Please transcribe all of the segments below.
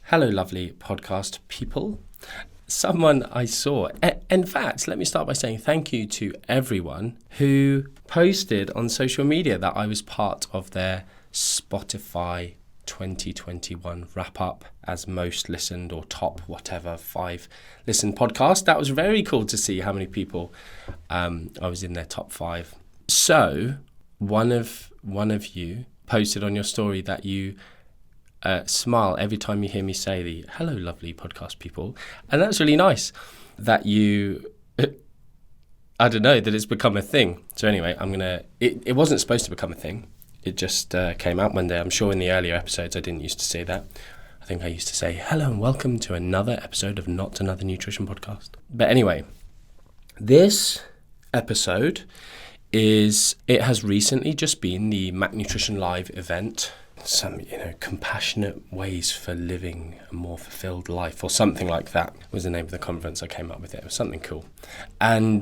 Hello, lovely podcast people. Someone I saw, in fact, let me start by saying thank you to everyone who posted on social media that I was part of their Spotify 2021 wrap-up as most listened or top whatever 5 listened podcast. That was very cool to see how many people I was in their top 5. So one of you posted on your story that you smile every time you hear me say the hello lovely podcast people, and that's really nice that you I don't know that it's become a thing. So anyway, it wasn't supposed to become a thing, it just came out one day. I'm sure in the earlier episodes I didn't used to say that. I think I used to say hello and welcome to another episode of Not Another Nutrition Podcast. But anyway, this episode it has recently just been the Mac Nutrition Live event. Some, compassionate ways for living a more fulfilled life, or something like that was the name of the conference. I came up with it. It was something cool. And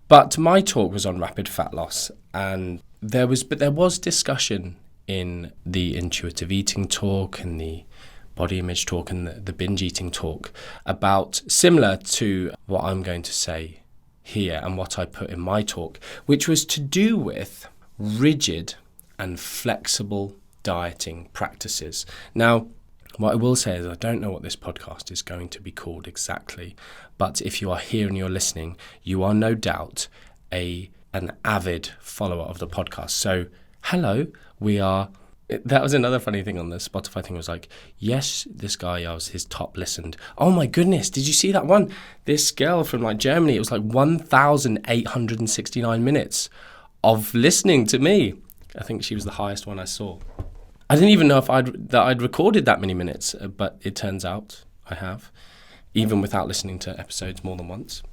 but my talk was on rapid fat loss, and there was discussion in the intuitive eating talk and the body image talk and the binge eating talk about similar to what I'm going to say here and what I put in my talk, which was to do with rigid and flexible dieting practices. Now, what I will say is I don't know what this podcast is going to be called exactly, but if you are here and you're listening, you are no doubt an avid follower of the podcast. So, hello, that was another funny thing on the Spotify thing, was like, yes, this guy, I was his top listened. Oh my goodness, did you see that one? This girl from Germany, it was 1,869 minutes of listening to me. I think she was the highest one I saw. I didn't even know that I'd recorded that many minutes, but it turns out I have, even without listening to episodes more than once.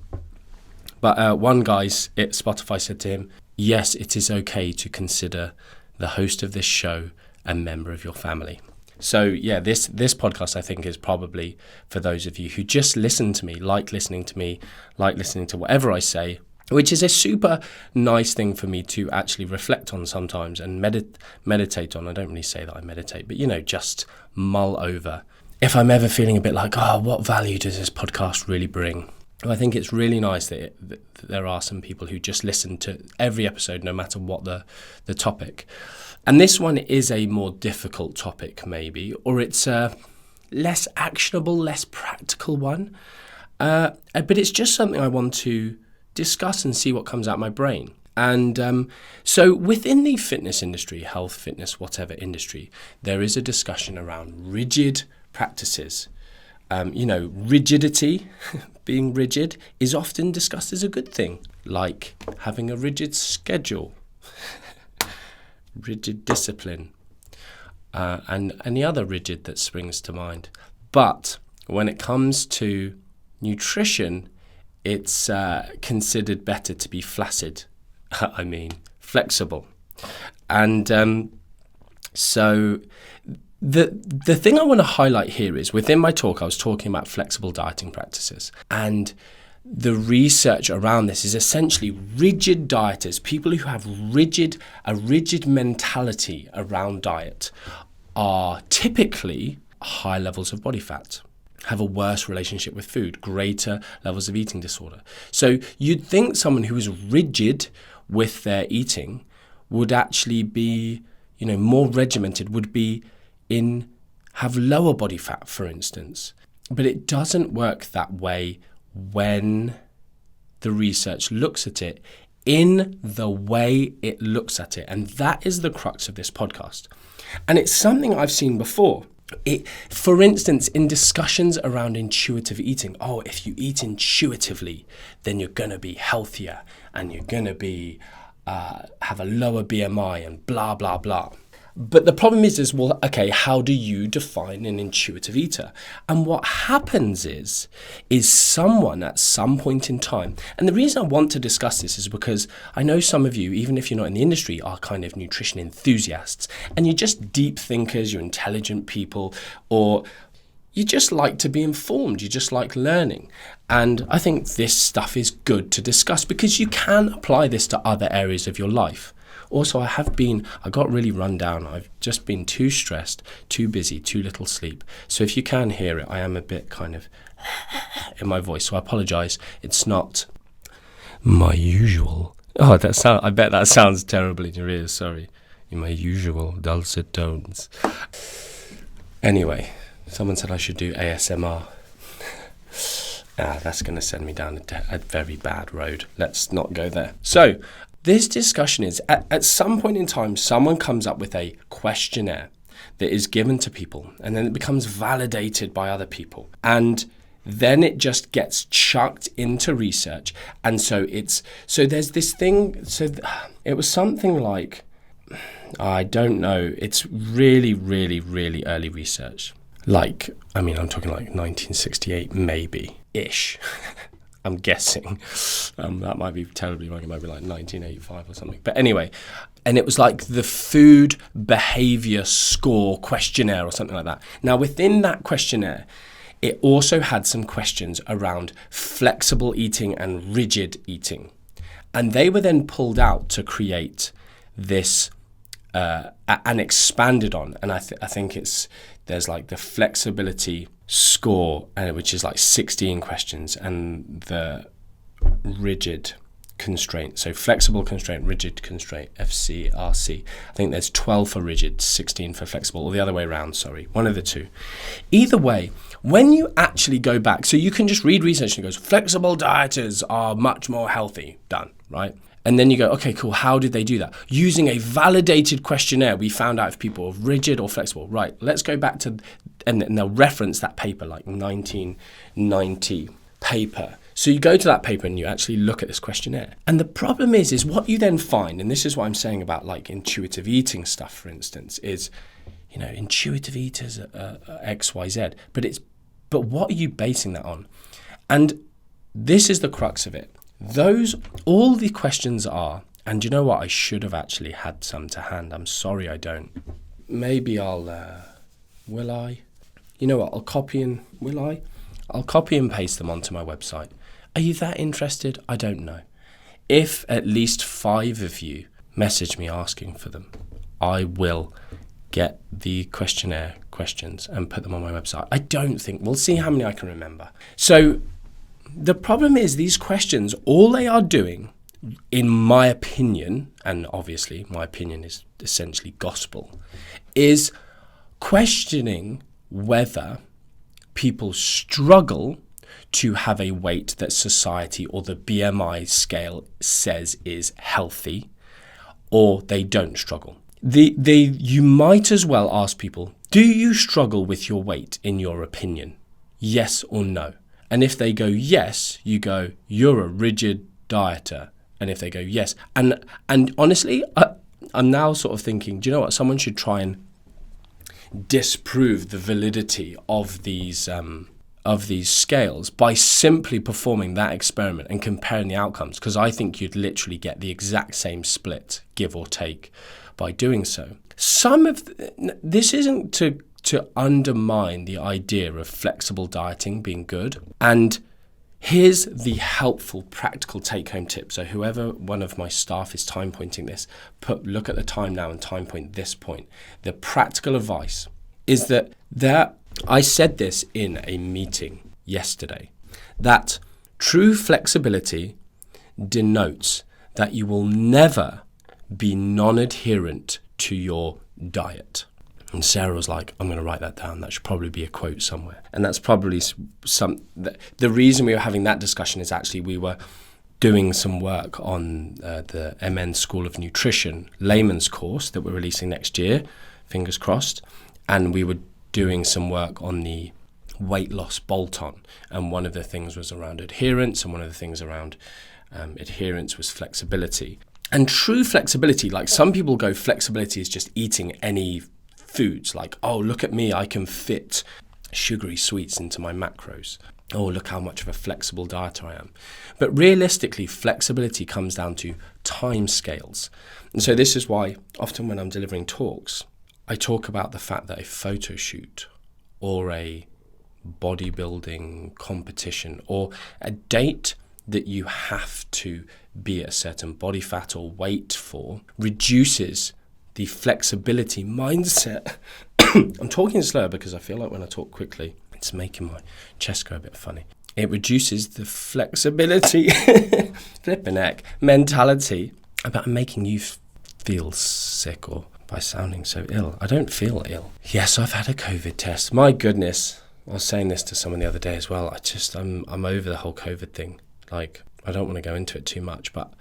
But one guy at Spotify said to him, yes, it is okay to consider the host of this show a member of your family. So yeah, this podcast I think is probably for those of you who just listen to me, like listening to whatever I say, which is a super nice thing for me to actually reflect on sometimes and meditate on. I don't really say that I meditate, but just mull over. If I'm ever feeling a bit like, what value does this podcast really bring? Well, I think it's really nice that there are some people who just listen to every episode, no matter what the topic. And this one is a more difficult topic, maybe, or it's a less actionable, less practical one. But it's just something I want to discuss and see what comes out of my brain. And so within the fitness industry, health, fitness, whatever industry, there is a discussion around rigid practices. Rigidity, being rigid, is often discussed as a good thing, like having a rigid schedule, rigid discipline, and any other rigid that springs to mind. But when it comes to nutrition, it's considered better to be flexible. And so the thing I want to highlight here is, within my talk, I was talking about flexible dieting practices. And the research around this is essentially rigid dieters, people who have a rigid mentality around diet, are typically high levels of body fat, have a worse relationship with food, greater levels of eating disorder. So you'd think someone who is rigid with their eating would actually be, more regimented, would be have lower body fat, for instance. But it doesn't work that way when the research looks at it in the way it looks at it. And that is the crux of this podcast. And it's something I've seen before. For instance, in discussions around intuitive eating, if you eat intuitively, then you're going to be healthier and you're going to be have a lower BMI and blah, blah, blah. But the problem is, well, okay, how do you define an intuitive eater? And what happens is someone at some point in time, and the reason I want to discuss this is because I know some of you, even if you're not in the industry, are kind of nutrition enthusiasts, and you're just deep thinkers, you're intelligent people, or you just like to be informed, you just like learning. And I think this stuff is good to discuss because you can apply this to other areas of your life. Also, I got really run down. I've just been too stressed, too busy, too little sleep. So if you can hear it, I am a bit kind of in my voice. So I apologise. It's not my usual. Oh, I bet that sounds terrible in your ears. Sorry. In my usual dulcet tones. Anyway, someone said I should do ASMR. That's going to send me down a very bad road. Let's not go there. So, this discussion is, at some point in time, someone comes up with a questionnaire that is given to people, and then it becomes validated by other people. And then it just gets chucked into research. And so there's this thing, it was something like, I don't know, it's really, really, really early research. I'm talking like 1968, maybe-ish. I'm guessing. That might be terribly wrong. It might be like 1985 or something. But anyway, and it was like the Food Behaviour Score questionnaire or something like that. Now, within that questionnaire, it also had some questions around flexible eating and rigid eating. And they were then pulled out to create this and expanded on. And I think there's like the flexibility score, which is like 16 questions, and the rigid constraint. So flexible constraint, rigid constraint, FCRC. I think there's 12 for rigid, 16 for flexible, or the other way around, sorry, one of the two. Either way, when you actually go back, so you can just read research and it goes, flexible dieters are much more healthy, done, right? And then you go, okay, cool, how did they do that? Using a validated questionnaire, we found out if people are rigid or flexible. Right, let's go back to, and they'll reference that paper, like 1990 paper. So you go to that paper and you actually look at this questionnaire. And the problem is what you then find, and this is what I'm saying about like intuitive eating stuff, for instance, is, intuitive eaters are X, Y, Z. But what are you basing that on? And this is the crux of it. All the questions are, and you know what? I should have actually had some to hand. I'm sorry I don't. Maybe will I? You know what? I'll copy and paste them onto my website. Are you that interested? I don't know. If at least 5 of you message me asking for them, I will get the questionnaire questions and put them on my website. We'll see how many I can remember. So the problem is these questions, all they are doing, in my opinion, and obviously my opinion is essentially gospel, is questioning whether people struggle to have a weight that society or the BMI scale says is healthy, or they don't struggle. You might as well ask people, do you struggle with your weight in your opinion? Yes or no? And if they go yes, you go, you're a rigid dieter. And if they go yes, and honestly, I'm now sort of thinking, do you know what? Someone should try and disprove the validity of these scales by simply performing that experiment and comparing the outcomes, because I think you'd literally get the exact same split, give or take, by doing so. This isn't to undermine the idea of flexible dieting being good. And here's the helpful practical take-home tip. So whoever one of my staff is time pointing this, look at the time now and time point this point. The practical advice is that I said this in a meeting yesterday, that true flexibility denotes that you will never be non-adherent to your diet. And Sarah was like, I'm going to write that down. That should probably be a quote somewhere. And that's probably the reason we were having that discussion is actually we were doing some work on the MN School of Nutrition layman's course that we're releasing next year, fingers crossed. And we were doing some work on the weight loss bolt-on. And one of the things was around adherence, and one of the things around adherence was flexibility. And true flexibility, like some people go, flexibility is just eating any foods, like, oh, look at me, I can fit sugary sweets into my macros. Oh, look how much of a flexible dieter I am. But realistically, flexibility comes down to time scales. And so this is why often when I'm delivering talks, I talk about the fact that a photo shoot or a bodybuilding competition or a date that you have to be at a certain body fat or weight for reduces the flexibility mindset. I'm talking slower because I feel like when I talk quickly, it's making my chest go a bit funny. It reduces the flexibility, flipping heck, mentality about making you feel sick or by sounding so ill. I don't feel ill. Yes, I've had a COVID test. My goodness. I was saying this to someone the other day as well. I'm over the whole COVID thing. Like, I don't want to go into it too much, but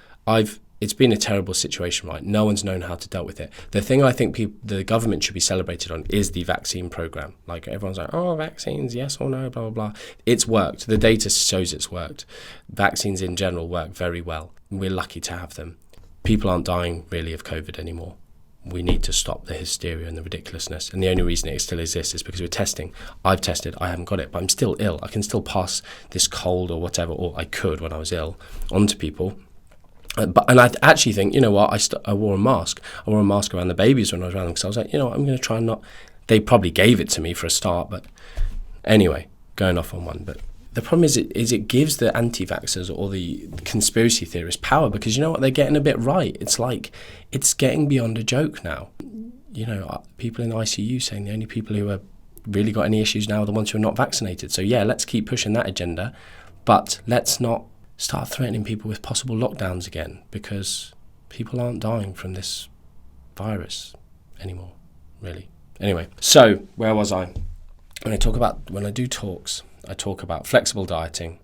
it's been a terrible situation, right? No one's known how to deal with it. The thing I think the government should be celebrated on is the vaccine program. Like, everyone's like, oh, vaccines, yes or no, blah, blah, blah. It's worked. The data shows it's worked. Vaccines in general work very well. We're lucky to have them. People aren't dying really of COVID anymore. We need to stop the hysteria and the ridiculousness. And the only reason it still exists is because we're testing. I've tested, I haven't got it, but I'm still ill. I can still pass this cold or whatever, or I could when I was ill, onto people. And I actually think, you know what, I wore a mask. I wore a mask around the babies when I was around them because I was like, you know what, I'm going to try and not... They probably gave it to me for a start, but anyway, going off on one. But the problem is it gives the anti-vaxxers or the conspiracy theorists power because you know what, they're getting a bit right. It's like, it's getting beyond a joke now. You know, people in ICU saying the only people who have really got any issues now are the ones who are not vaccinated. So yeah, let's keep pushing that agenda, but let's not start threatening people with possible lockdowns again because people aren't dying from this virus anymore, really. Anyway, so where was I? When I do talks, I talk about flexible dieting.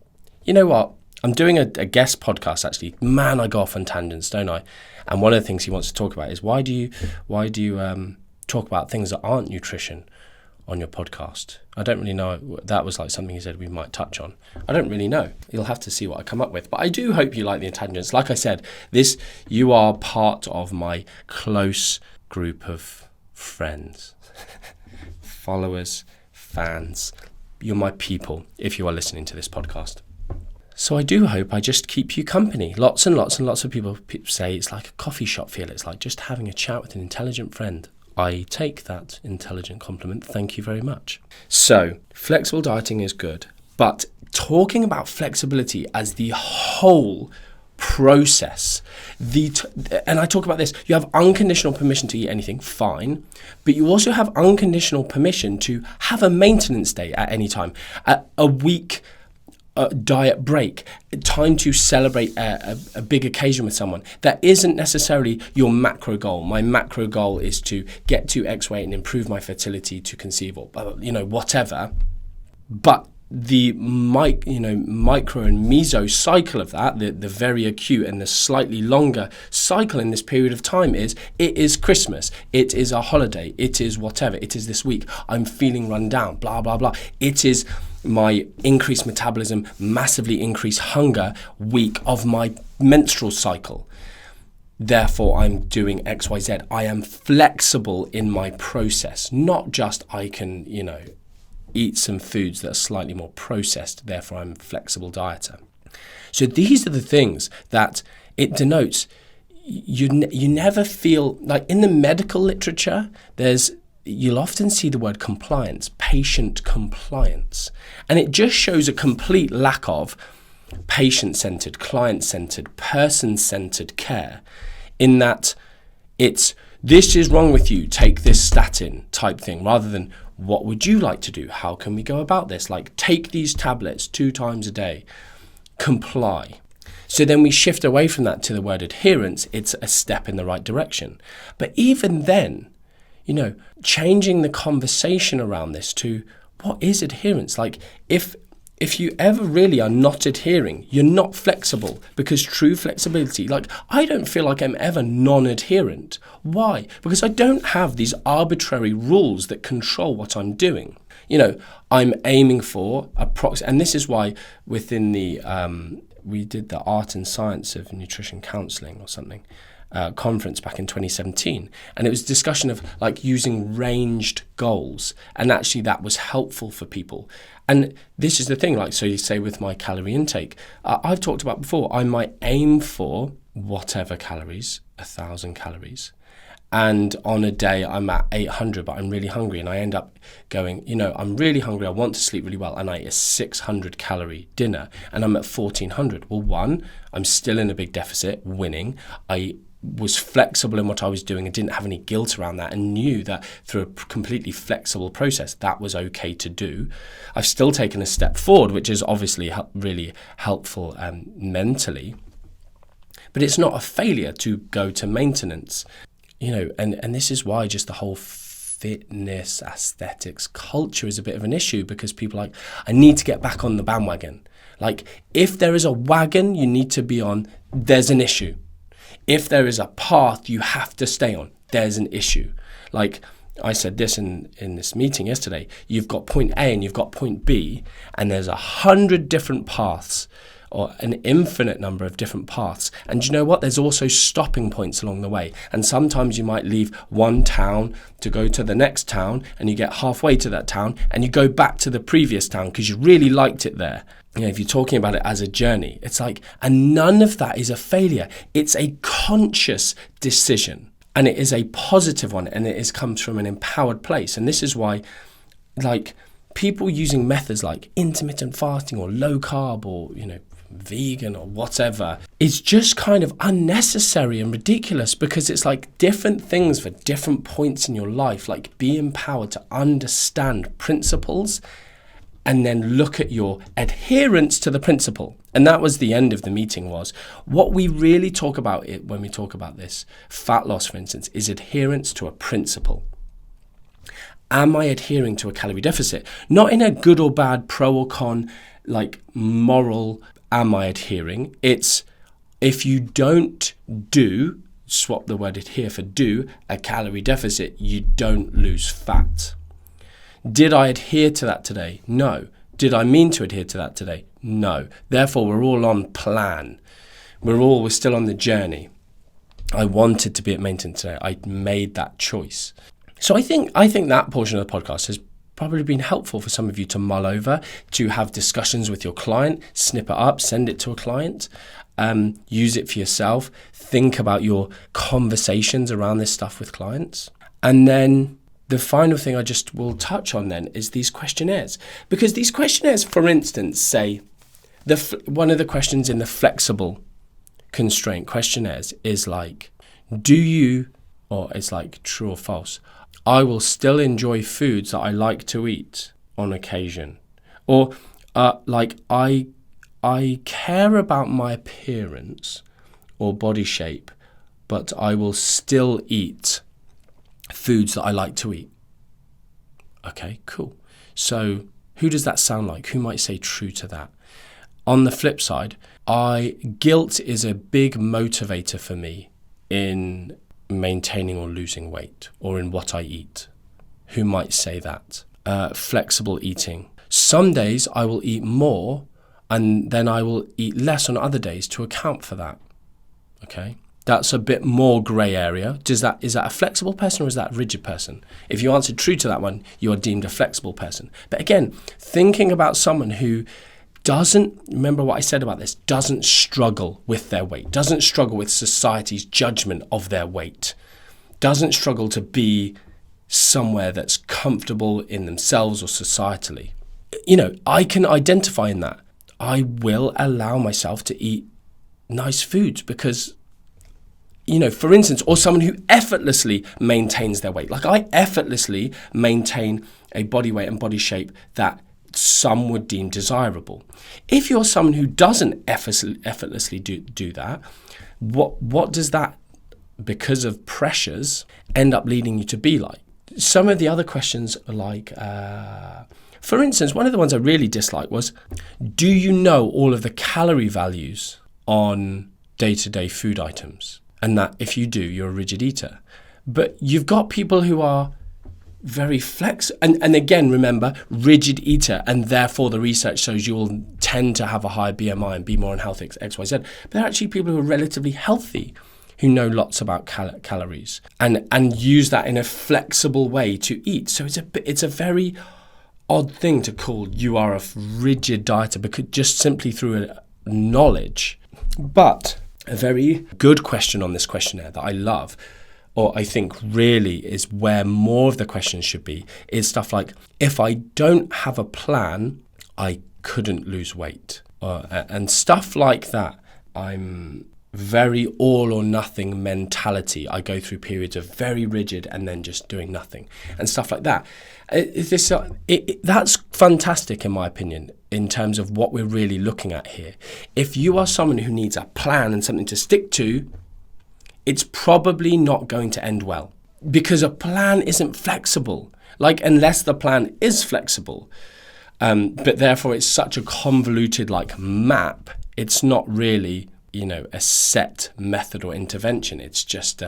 You know what? I'm doing a guest podcast actually. Man, I go off on tangents, don't I? And one of the things he wants to talk about is why do you talk about things that aren't nutrition on your podcast? I don't really know. That was like something he said we might touch on. I don't really know. You'll have to see what I come up with. But I do hope you like the tangents. Like I said, you are part of my close group of friends, followers, fans. You're my people if you are listening to this podcast. So I do hope I just keep you company. Lots and lots and lots of people say it's like a coffee shop feel. It's like just having a chat with an intelligent friend. I take that intelligent compliment. Thank you very much. So flexible dieting is good, but talking about flexibility as the whole process, and I talk about this, you have unconditional permission to eat anything, fine, but you also have unconditional permission to have a maintenance day at any time, a week diet break, time to celebrate a big occasion with someone. That isn't necessarily your macro goal. My macro goal is to get to X weight and improve my fertility to conceive or, whatever. But the micro and meso cycle of that, the very acute and the slightly longer cycle in this period of time it is Christmas, it is a holiday, it is whatever, it is this week, I'm feeling run down, blah, blah, blah. It is my increased metabolism, massively increased hunger week of my menstrual cycle. Therefore, I'm doing X, Y, Z. I am flexible in my process, not just I can, eat some foods that are slightly more processed, therefore I'm a flexible dieter. So these are the things that it denotes. You never feel, like in the medical literature, you'll often see the word compliance, patient compliance. And it just shows a complete lack of patient-centered, client-centered, person-centered care in that it's, this is wrong with you, take this statin type thing, rather than what would you like to do? How can we go about this? Like, take these tablets 2 times a day, comply. So then we shift away from that to the word adherence. It's a step in the right direction. But even then, changing the conversation around this to what is adherence? Like, if you ever really are not adhering, you're not flexible, because true flexibility, like, I don't feel like I'm ever non-adherent. Why? Because I don't have these arbitrary rules that control what I'm doing. I'm aiming for and this is why within the, we did the Art and Science of Nutrition Counselling or something, conference back in 2017, and it was a discussion of like using ranged goals, and actually that was helpful for people. And this is the thing, like, so you say with my calorie intake, I've talked about before, I might aim for whatever calories, 1,000 calories, And on a day I'm at 800, but I'm really hungry, and I end up going, I'm really hungry, I want to sleep really well, and I eat a 600 calorie dinner and I'm at 1400. Well, one, I'm still in a big deficit, winning. I was flexible in what I was doing and didn't have any guilt around that, and knew that through a completely flexible process that was okay to do. I've still taken a step forward, which is obviously really helpful mentally, but it's not a failure to go to maintenance. And this is why just the whole fitness, aesthetics, culture is a bit of an issue, because people are like, I need to get back on the bandwagon. Like, if there is a wagon you need to be on, there's an issue. If there is a path you have to stay on, there's an issue. Like I said this in this meeting yesterday, you've got point A and you've got point B, and there's 100 different paths, or an infinite number of different paths. And you know what? There's also stopping points along the way. And sometimes you might leave one town to go to the next town, and you get halfway to that town and you go back to the previous town because you really liked it there. If you're talking about it as a journey, it's like, and none of that is a failure. It's a conscious decision, and it is a positive one, and it comes from an empowered place. And this is why, like, people using methods like intermittent fasting or low carb or, vegan or whatever, is just kind of unnecessary and ridiculous, because it's like different things for different points in your life. Like, be empowered to understand principles and then look at your adherence to the principle. And that was the end of the meeting. Was what we really talk about it when we talk about this fat loss, for instance, is adherence to a principle. Am I adhering to a calorie deficit? Not in a good or bad, pro or con, like moral, am I adhering? It's, if you don't do, swap the word adhere for do, a calorie deficit, you don't lose fat. Did I adhere to that today? No. Did I mean to adhere to that today? No. Therefore, we're all on plan. We're still on the journey. I wanted to be at maintenance today. I made that choice. So I think that portion of the podcast has probably been helpful for some of you to mull over, to have discussions with your client, snip it up, send it to a client, use it for yourself, think about your conversations around this stuff with clients. And then the final thing I just will touch on then is these questionnaires. Because these questionnaires, for instance, say, one of the questions in the flexible constraint questionnaires is like, or it's like true or false, I will still enjoy foods that I like to eat on occasion. Or like, I care about my appearance or body shape, but I will still eat foods that I like to eat. Okay, cool. So who does that sound like? Who might say true to that? On the flip side, guilt is a big motivator for me in maintaining or losing weight, or in what I eat. Who might say that? Flexible eating. Some days I will eat more, and then I will eat less on other days to account for that. Okay? That's a bit more grey area. Is that a flexible person, or is that a rigid person? If you answered true to that one, you are deemed a flexible person. But again, thinking about someone who doesn't, remember what I said about this, doesn't struggle with their weight, doesn't struggle with society's judgment of their weight, doesn't struggle to be somewhere that's comfortable in themselves or societally. I can identify in that. I will allow myself to eat nice foods because, for instance, or someone who effortlessly maintains their weight. Like, I effortlessly maintain a body weight and body shape that some would deem desirable. If you're someone who doesn't effortlessly do that, what does that, because of pressures, end up leading you to be like? Some of the other questions are like, for instance, one of the ones I really disliked was, do you know all of the calorie values on day-to-day food items? And that if you do, you're a rigid eater. But you've got people who are very and again, remember, rigid eater, and therefore the research shows you will tend to have a higher BMI and be more unhealthy, X, Y, Z. But they're actually people who are relatively healthy, who know lots about calories and use that in a flexible way to eat. So it's a very odd thing to call you are a rigid dieter, because just simply through knowledge. But a very good question on this questionnaire that I love or I think really is where more of the questions should be, is stuff like, if I don't have a plan, I couldn't lose weight. And stuff like that. I'm very all or nothing mentality. I go through periods of very rigid and then just doing nothing and stuff like that. That's fantastic in my opinion in terms of what we're really looking at here. If you are someone who needs a plan and something to stick to, it's probably not going to end well, because a plan isn't flexible, unless the plan is flexible. But therefore it's such a convoluted map. It's not really a set method or intervention. It's just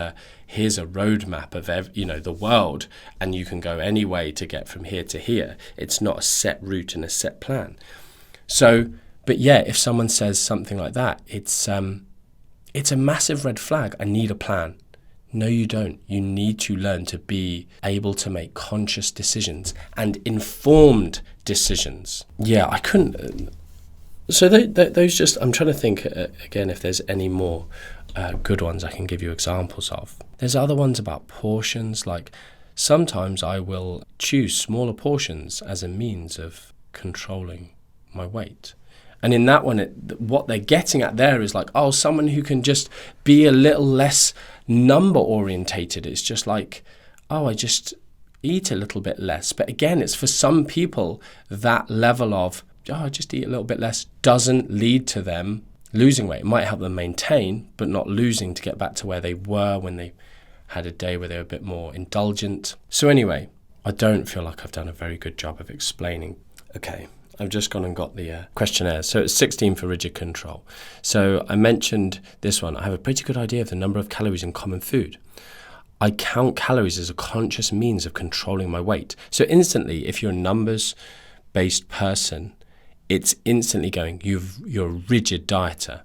here's a roadmap of the world, and you can go any way to get from here to here. It's not a set route and a set plan. So, but yeah, if someone says something like that, it's a massive red flag. I need a plan. No, you don't. You need to learn to be able to make conscious decisions and informed decisions. Yeah, I couldn't. So those just, I'm trying to think again if there's any more good ones I can give you examples of. There's other ones about portions, sometimes I will choose smaller portions as a means of controlling my weight. And in that one, what they're getting at there is someone who can just be a little less number orientated. It's just I just eat a little bit less. But again, it's for some people that level of, I just eat a little bit less doesn't lead to them losing weight. It might help them maintain, but not losing to get back to where they were when they had a day where they were a bit more indulgent. So anyway, I don't feel like I've done a very good job of explaining. Okay, I've just gone and got the questionnaire. So it's 16 for rigid control. So I mentioned this one. I have a pretty good idea of the number of calories in common food. I count calories as a conscious means of controlling my weight. So instantly, if you're a numbers-based person, it's instantly going, you're a rigid dieter.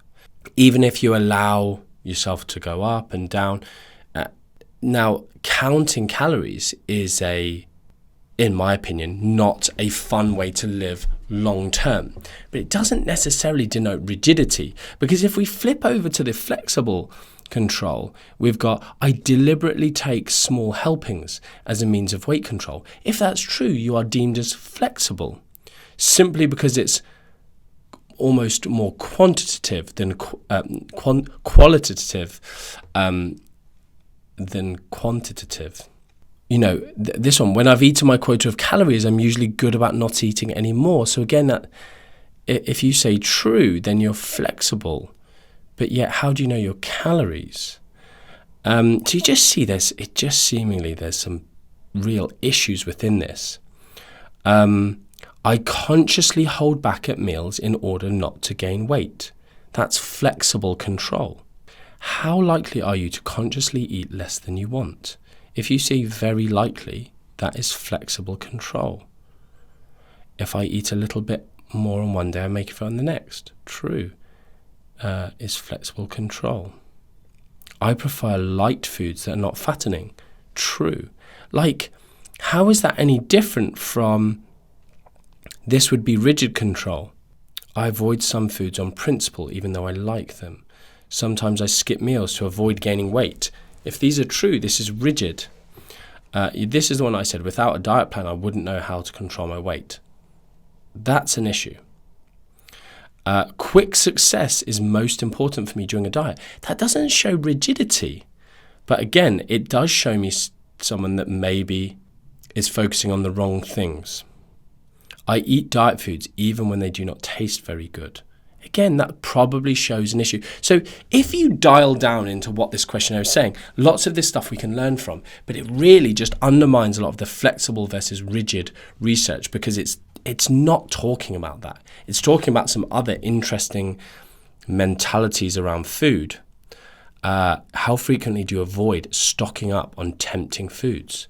Even if you allow yourself to go up and down. Now, counting calories is in my opinion, not a fun way to live long term. But it doesn't necessarily denote rigidity, because if we flip over to the flexible control, we've got, I deliberately take small helpings as a means of weight control. If that's true, you are deemed as flexible, simply because it's almost more quantitative than qualitative than quantitative. This one, when I've eaten my quota of calories, I'm usually good about not eating any more. So again, that if you say true, then you're flexible. But yet, how do you know your calories? So you just see seemingly there's some real issues within this. I consciously hold back at meals in order not to gain weight. That's flexible control. How likely are you to consciously eat less than you want? If you say very likely, that is flexible control. If I eat a little bit more on one day, I make it on the next. True. Is flexible control. I prefer light foods that are not fattening. True. How is that any different from this would be rigid control? I avoid some foods on principle, even though I like them. Sometimes I skip meals to avoid gaining weight. If these are true, this is rigid. This is the one I said, without a diet plan, I wouldn't know how to control my weight. That's an issue. Quick success is most important for me during a diet. That doesn't show rigidity. But again, it does show me someone that maybe is focusing on the wrong things. I eat diet foods even when they do not taste very good. Again, that probably shows an issue. So if you dial down into what this questionnaire is saying, lots of this stuff we can learn from, but it really just undermines a lot of the flexible versus rigid research, because it's not talking about that. It's talking about some other interesting mentalities around food. How frequently do you avoid stocking up on tempting foods?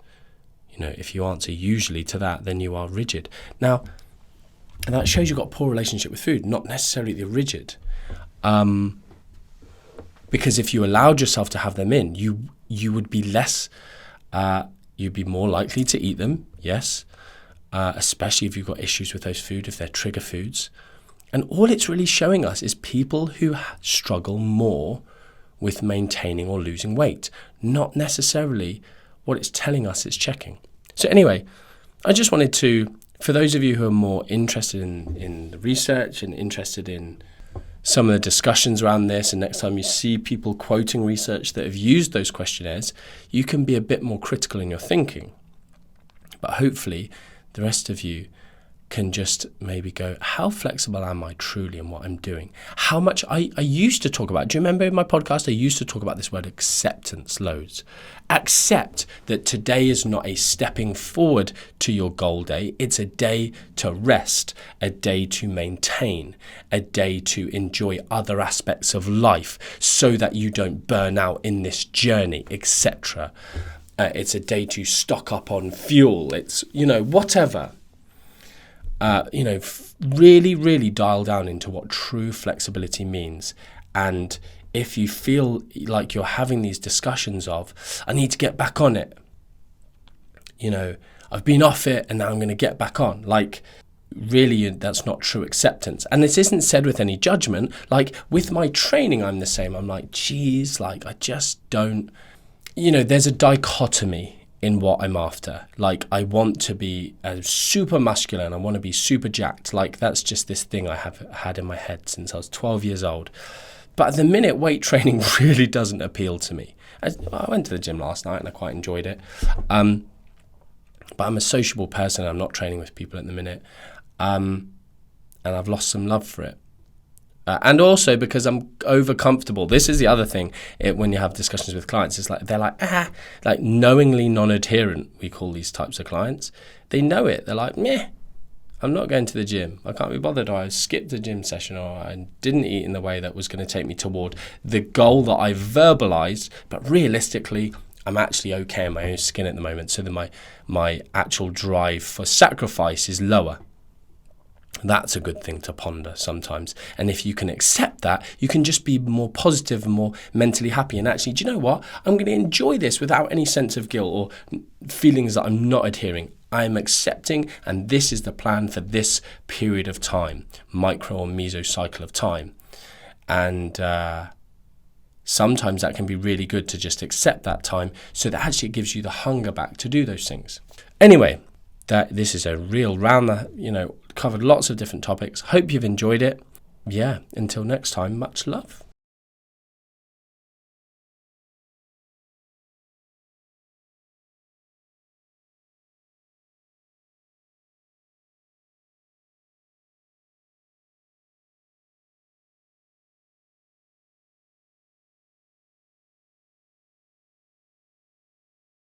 If you answer usually to that, then you are rigid. Now, and that shows you've got a poor relationship with food, not necessarily the rigid. Because if you allowed yourself to have them in, you would be less, you'd be more likely to eat them, yes, especially if you've got issues with those foods, if they're trigger foods. And all it's really showing us is people who struggle more with maintaining or losing weight, not necessarily what it's telling us it's checking. So anyway, I just wanted to, for those of you who are more interested in the research and interested in some of the discussions around this, and next time you see people quoting research that have used those questionnaires, you can be a bit more critical in your thinking. But hopefully the rest of you can just maybe go, how flexible am I truly in what I'm doing? How much I used to talk about, do you remember in my podcast, I used to talk about this word acceptance loads. Accept that today is not a stepping forward to your goal day. It's a day to rest, a day to maintain, a day to enjoy other aspects of life so that you don't burn out in this journey, etc. It's a day to stock up on fuel. It's, whatever. Really, really dial down into what true flexibility means. And if you feel like you're having these discussions of, I need to get back on it, I've been off it and now I'm going to get back on. Like, really, that's not true acceptance. And this isn't said with any judgment. Like, with my training, I'm the same. I'm like, geez, like, I just don't, there's a dichotomy in what I'm after. Like, I want to be super masculine. I want to be super jacked. Like, that's just this thing I have had in my head since I was 12 years old. But at the minute, weight training really doesn't appeal to me. I went to the gym last night and I quite enjoyed it. But I'm a sociable person. I'm not training with people at the minute. And I've lost some love for it. And also because I'm over comfortable. This is the other thing when you have discussions with clients. It's like they're like knowingly non-adherent. We call these types of clients. They know it. They're like, meh, I'm not going to the gym. I can't be bothered. Or I skipped a gym session, or I didn't eat in the way that was going to take me toward the goal that I verbalized. But realistically, I'm actually okay in my own skin at the moment. So that my actual drive for sacrifice is lower. That's a good thing to ponder sometimes. And if you can accept that, you can just be more positive and more mentally happy. And actually, do you know what? I'm going to enjoy this without any sense of guilt or feelings that I'm not adhering. I'm accepting, and this is the plan for this period of time, micro or meso cycle of time. And sometimes that can be really good to just accept that time, so that actually it gives you the hunger back to do those things. Anyway, this is a real round that, covered lots of different topics. Hope you've enjoyed it. Yeah, until next time, much love.